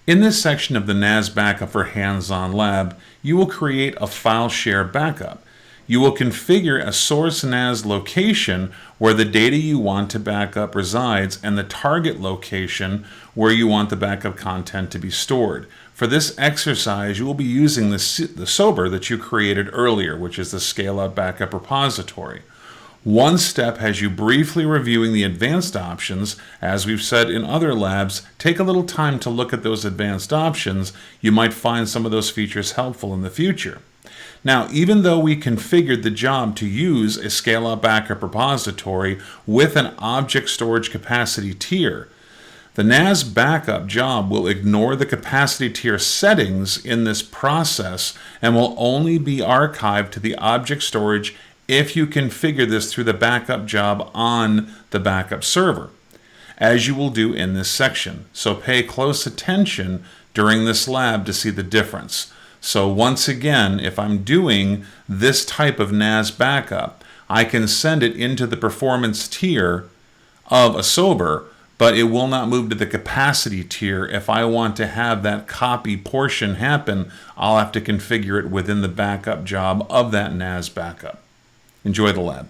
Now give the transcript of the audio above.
In this section of the NAS Backup for Hands-On Lab, you will create a file share backup. You will configure a source NAS location where the data you want to backup resides and the target location where you want the backup content to be stored. For this exercise, you will be using the SOBR that you created earlier, which is the Scale-Out Backup Repository. One step has you briefly reviewing the advanced options. As we've said in other labs, take a little time to look at those advanced options. You might find some of those features helpful in the future. Now, even though we configured the job to use a scale-out backup repository with an object storage capacity tier, the NAS backup job will ignore the capacity tier settings in this process and will only be archived to the object storage if you configure this through the backup job on the backup server, as you will do in this section. So pay close attention during this lab to see the difference. So once again, if I'm doing this type of NAS backup, I can send it into the performance tier of a SOBR, but it will not move to the capacity tier. If I want to have that copy portion happen, I'll have to configure it within the backup job of that NAS backup. Enjoy the lab.